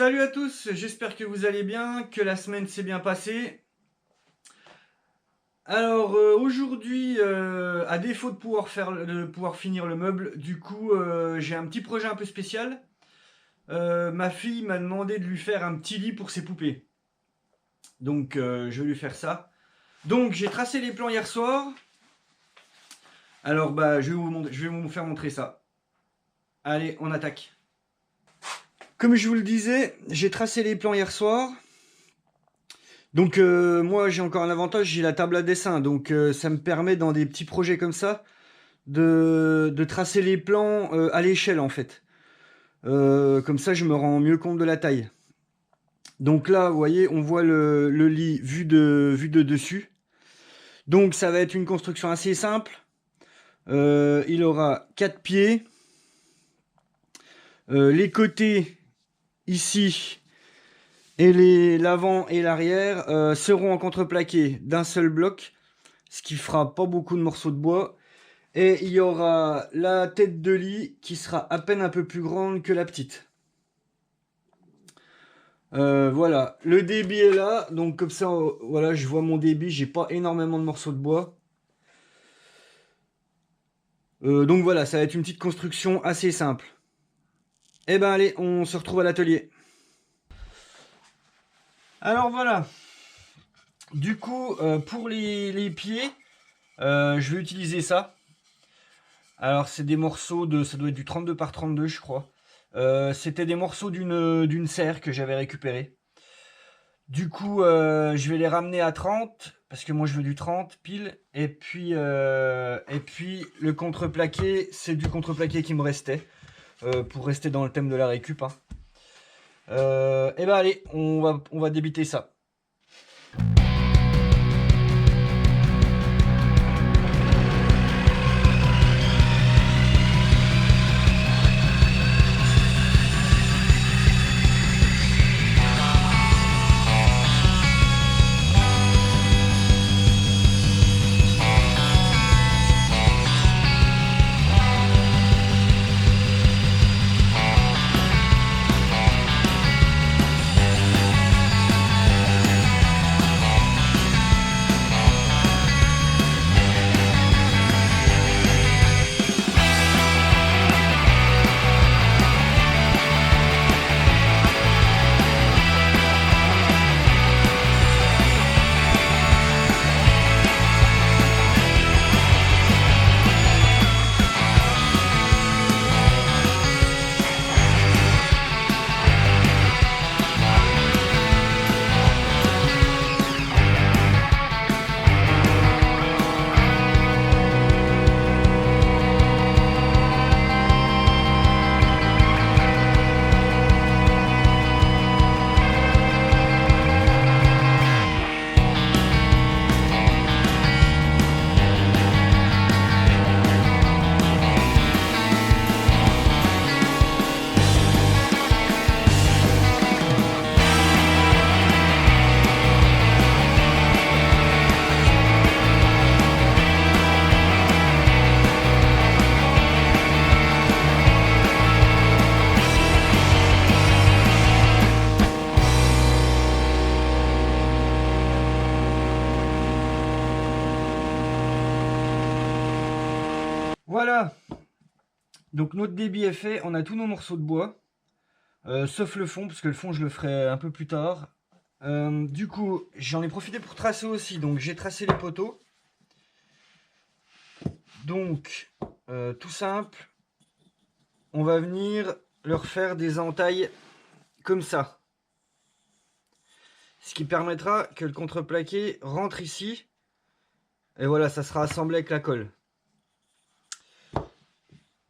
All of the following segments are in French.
Salut à tous, j'espère que vous allez bien, que la semaine s'est bien passée. Alors aujourd'hui, à défaut de pouvoir finir le meuble, du coup j'ai un petit projet un peu spécial. Ma fille m'a demandé de lui faire un petit lit pour ses poupées. Donc je vais lui faire ça. Donc j'ai tracé les plans hier soir. Alors bah je vais vous faire montrer ça. Allez, on attaque. Comme je vous le disais, j'ai tracé les plans hier soir. Donc moi j'ai encore un avantage, j'ai la table à dessin, donc ça me permet dans des petits projets comme ça de tracer les plans à l'échelle en fait. Comme ça je me rends mieux compte de la taille. Donc là vous voyez on voit le lit vu de dessus. Donc ça va être une construction assez simple. Il aura 4 pieds. Les côtés ici et l'avant et l'arrière seront en contreplaqué d'un seul bloc, ce qui fera pas beaucoup de morceaux de bois. Et il y aura la tête de lit qui sera à peine un peu plus grande que la petite. Voilà, le débit est là, donc comme ça, voilà, je vois mon débit, j'ai pas énormément de morceaux de bois. Donc voilà, ça va être une petite construction assez simple. Eh ben allez, on se retrouve à l'atelier. Alors voilà, du coup, pour les pieds, je vais utiliser ça. Alors c'est des morceaux ça doit être du 32 par 32 je crois. C'était des morceaux d'une serre que j'avais récupéré. Du coup, je vais les ramener à 30 parce que moi je veux du 30 pile. Et puis le contreplaqué, c'est du contreplaqué qui me restait pour rester dans le thème de la récup. Hein. Et ben allez, on va débiter ça. Voilà, donc notre débit est fait, on a tous nos morceaux de bois, sauf le fond, parce que le fond je le ferai un peu plus tard. Du coup, j'en ai profité pour tracer aussi, donc j'ai tracé les poteaux. Donc, tout simple, on va venir leur faire des entailles comme ça. Ce qui permettra que le contreplaqué rentre ici, et voilà, ça sera assemblé avec la colle.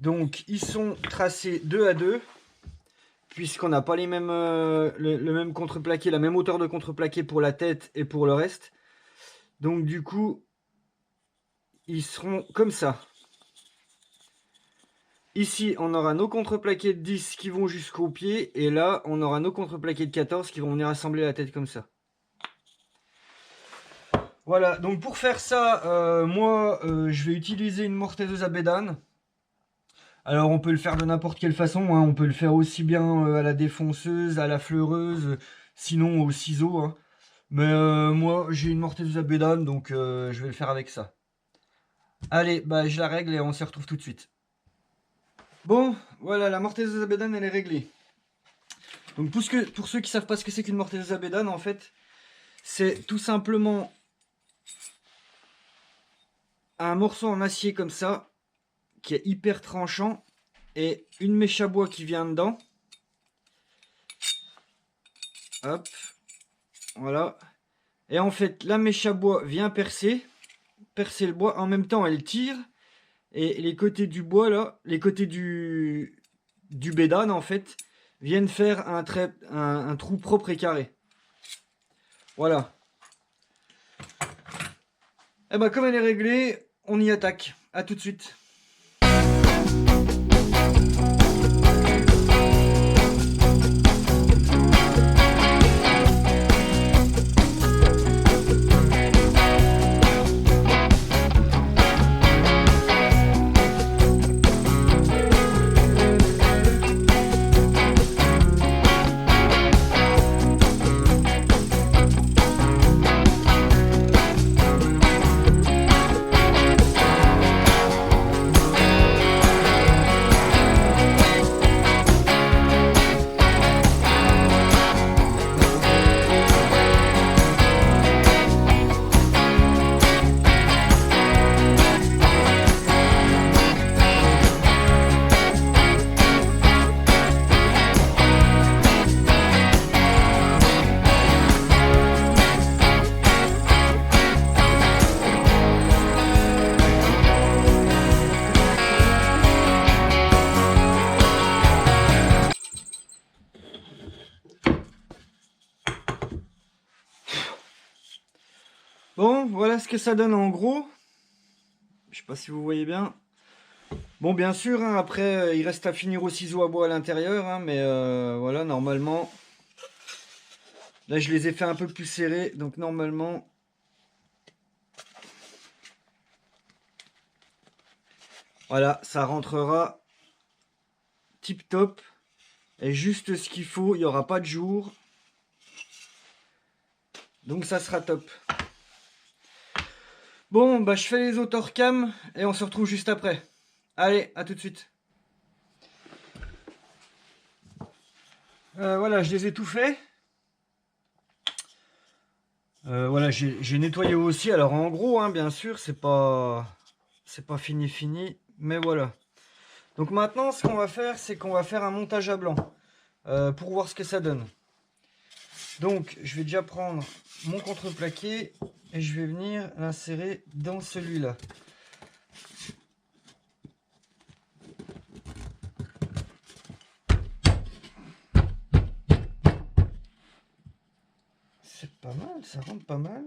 Donc ils sont tracés 2 à 2, puisqu'on n'a pas les mêmes, le même contreplaqué, la même hauteur de contreplaqué pour la tête et pour le reste. Donc du coup, ils seront comme ça. Ici, on aura nos contreplaqués de 10 qui vont jusqu'au pied, et là, on aura nos contreplaqués de 14 qui vont venir assembler la tête comme ça. Voilà, donc pour faire ça, moi, je vais utiliser une mortaiseuse à bédane. Alors on peut le faire de n'importe quelle façon, hein. On peut le faire aussi bien à la défonceuse, à la fleureuse, sinon au ciseau, hein. Mais moi j'ai une mortaise à bédane, donc je vais le faire avec ça. Allez, bah je la règle et on se retrouve tout de suite. Bon, voilà, la mortaise à bédane elle est réglée. Donc pour ceux qui savent pas ce que c'est qu'une mortaise à bédane, en fait, c'est tout simplement un morceau en acier comme ça, qui est hyper tranchant, et une mèche à bois qui vient dedans. Hop, voilà. Et en fait, la mèche à bois vient percer le bois. En même temps, elle tire. Et les côtés du bois, là, les côtés du bédane, en fait, viennent faire un trou propre et carré. Voilà. Et ben, comme elle est réglée, on y attaque. À tout de suite. Bon, voilà ce que ça donne en gros. Je sais pas si vous voyez bien. Bon, bien sûr, hein, après, il reste à finir au ciseau à bois à l'intérieur, hein, mais voilà, normalement. Là, je les ai fait un peu plus serrés, donc normalement. Voilà, ça rentrera tip top. Et juste ce qu'il faut, il n'y aura pas de jour. Donc ça sera top. Bon, bah je fais les autres hors cam et on se retrouve juste après. Allez, à tout de suite. Voilà, je les ai tout fait. Voilà, j'ai nettoyé aussi. Alors en gros, hein, bien sûr, c'est pas fini, mais voilà. Donc maintenant, ce qu'on va faire, c'est qu'on va faire un montage à blanc pour voir ce que ça donne. Donc, je vais déjà prendre mon contreplaqué et je vais venir l'insérer dans celui-là. C'est pas mal, ça rentre pas mal.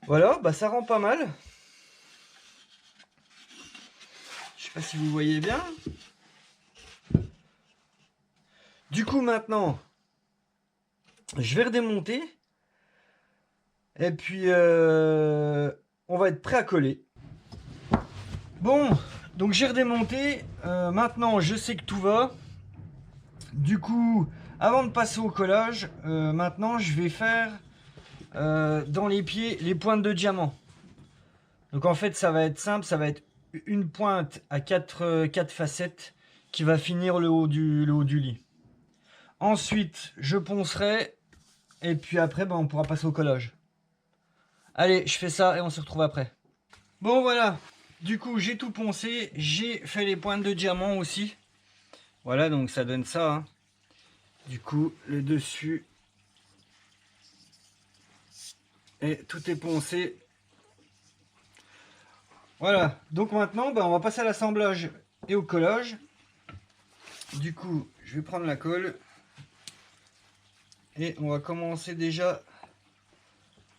Voilà, bah ça rend pas mal. Je sais pas si vous voyez bien. Du coup, maintenant, je vais redémonter. Et puis, on va être prêt à coller. Bon, donc j'ai redémonté. Maintenant, je sais que tout va. Du coup, avant de passer au collage, maintenant, je vais faire dans les pieds les pointes de diamant. Donc en fait, ça va être simple. Ça va être une pointe à 4 facettes qui va finir le haut du lit. Ensuite, je poncerai. Et puis après, on pourra passer au collage. Allez, je fais ça et on se retrouve après. Bon, voilà. Du coup, j'ai tout poncé. J'ai fait les pointes de diamant aussi. Voilà, donc ça donne ça. Hein. Du coup, le dessus. Et tout est poncé. Voilà. Donc maintenant, on va passer à l'assemblage et au collage. Du coup, je vais prendre la colle. Et on va commencer déjà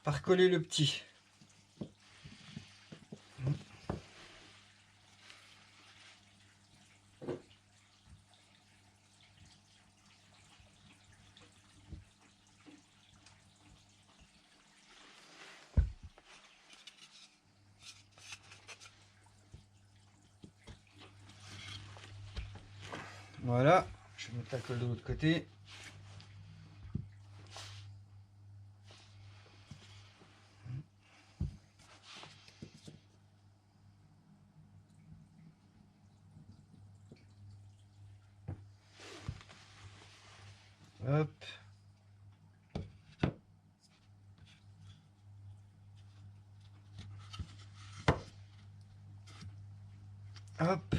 par coller le petit. Voilà. Je vais mettre la colle de l'autre côté. Hop. Hop.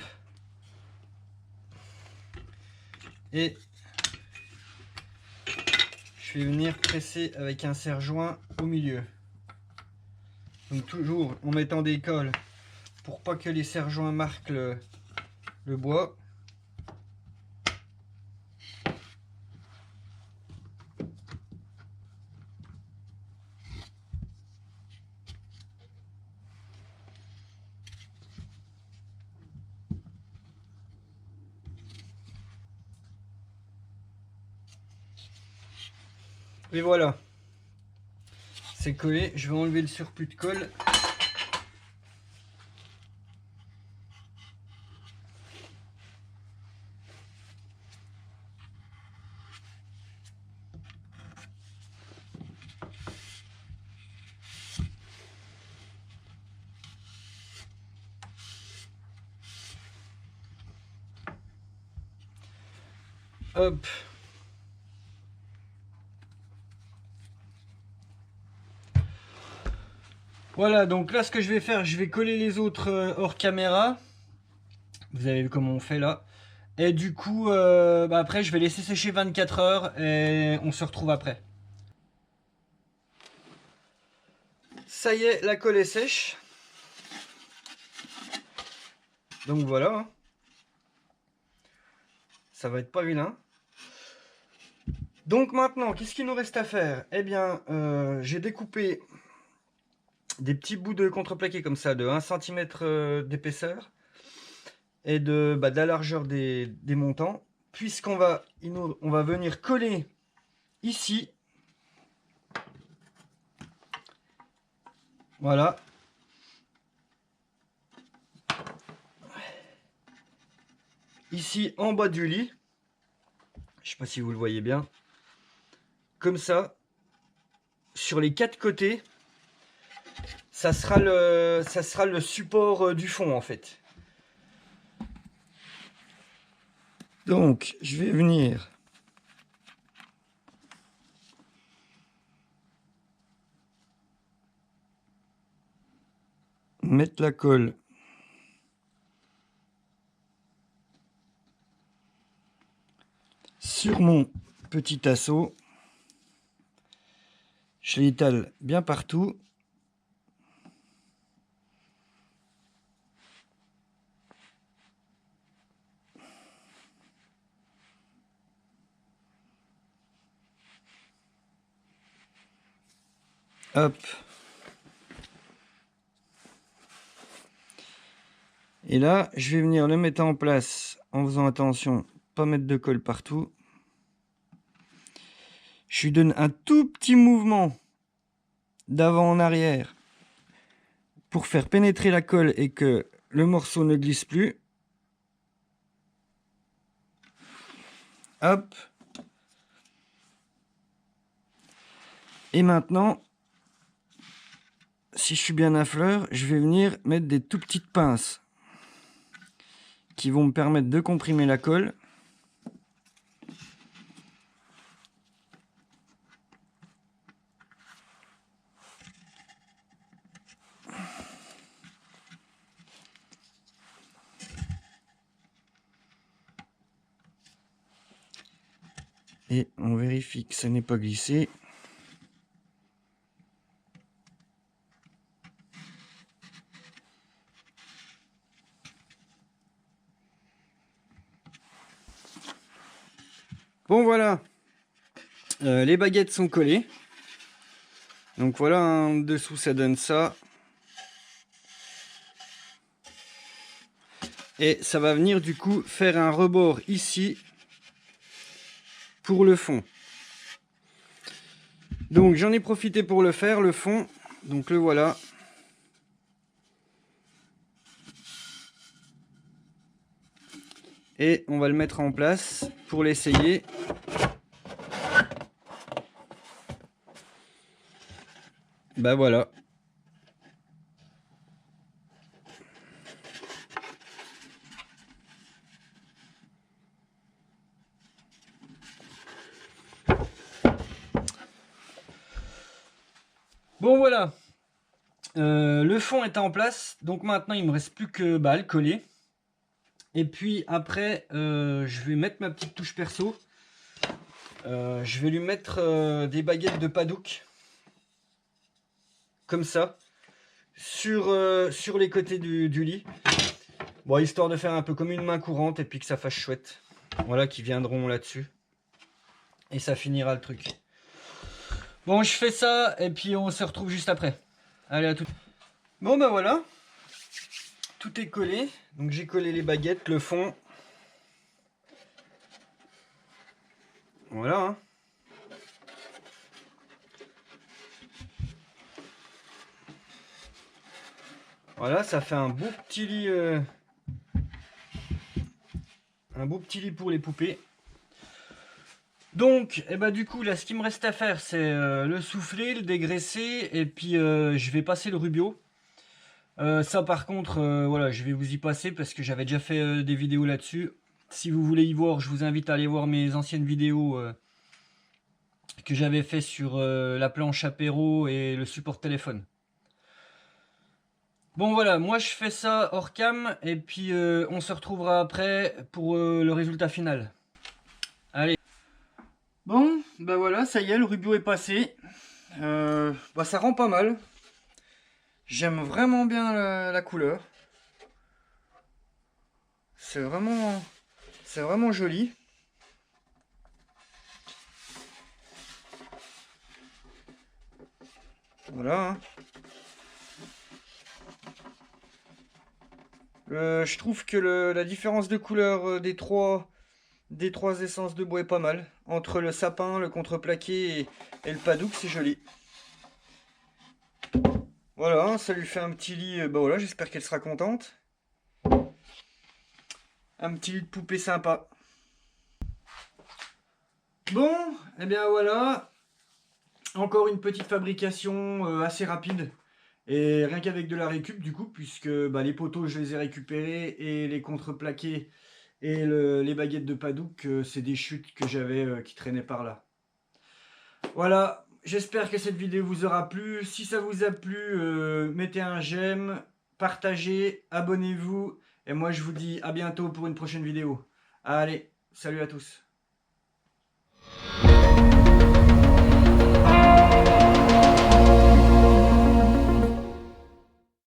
Et je vais venir presser avec un serre-joint au milieu. Donc toujours en mettant des colles pour pas que les serre-joints marquent le bois. Et voilà, c'est collé. Je vais enlever le surplus de colle. Hop. Voilà, donc là ce que je vais faire, je vais coller les autres hors caméra. Vous avez vu comment on fait là. Et du coup, après je vais laisser sécher 24 heures et on se retrouve après. Ça y est, la colle est sèche. Donc voilà. Hein. Ça va être pas vilain. Donc maintenant, qu'est-ce qu'il nous reste à faire? Eh bien, j'ai découpé des petits bouts de contreplaqué comme ça, de 1 cm d'épaisseur et de la largeur des montants, puisqu'on va, on va venir coller ici. Voilà. Ici en bas du lit. Je sais pas si vous le voyez bien. Comme ça. Sur les 4 côtés. Ça sera le support du fond en fait. Donc, je vais venir mettre la colle sur mon petit tasseau. Je l'étale bien partout. Hop. Et là, je vais venir le mettre en place en faisant attention, pas mettre de colle partout. Je lui donne un tout petit mouvement d'avant en arrière pour faire pénétrer la colle et que le morceau ne glisse plus. Hop. Et maintenant, si je suis bien à fleur, je vais venir mettre des tout petites pinces qui vont me permettre de comprimer la colle. Et on vérifie que ça n'est pas glissé. Bon voilà, les baguettes sont collées. Donc voilà, en dessous ça donne ça. Et ça va venir du coup faire un rebord ici pour le fond. Donc j'en ai profité pour le faire, le fond. Donc le voilà. Et on va le mettre en place pour l'essayer. Bah voilà. Bon voilà. Le fond est en place. Donc maintenant il me reste plus que le coller. Et puis après je vais mettre ma petite touche perso. Je vais lui mettre des baguettes de Padouk. Comme ça. Sur les côtés du lit. Bon, histoire de faire un peu comme une main courante et puis que ça fasse chouette. Voilà, qui viendront là-dessus. Et ça finira le truc. Bon, je fais ça et puis on se retrouve juste après. Allez, à tout. Bon, bah voilà. Tout est collé. Donc j'ai collé les baguettes, le fond. Voilà. Hein. Voilà, ça fait un beau petit lit. Un beau petit lit pour les poupées. Donc, du coup, là, ce qu'il me reste à faire, c'est le souffler, le dégraisser, et puis je vais passer le rubio. Ça, par contre, voilà, je vais vous y passer parce que j'avais déjà fait des vidéos là-dessus. Si vous voulez y voir, je vous invite à aller voir mes anciennes vidéos que j'avais fait sur la planche apéro et le support téléphone. Bon voilà, moi je fais ça hors cam et puis on se retrouvera après pour le résultat final. Allez. Bon, bah voilà, ça y est, le rubio est passé. Ça rend pas mal. J'aime vraiment bien la couleur. C'est vraiment joli. Voilà. Hein. Je trouve que la différence de couleur des trois essences de bois est pas mal. Entre le sapin, le contreplaqué et le Padouk, c'est joli. Voilà, hein, ça lui fait un petit lit. Voilà, j'espère qu'elle sera contente. Un petit lit de poupée sympa. Bon, et bien voilà. Encore une petite fabrication assez rapide. Et rien qu'avec de la récup du coup, puisque les poteaux je les ai récupérés et les contreplaqués et les baguettes de Padouk, c'est des chutes que j'avais qui traînaient par là. Voilà, j'espère que cette vidéo vous aura plu. Si ça vous a plu, mettez un j'aime, partagez, abonnez-vous. Et moi je vous dis à bientôt pour une prochaine vidéo. Allez, salut à tous.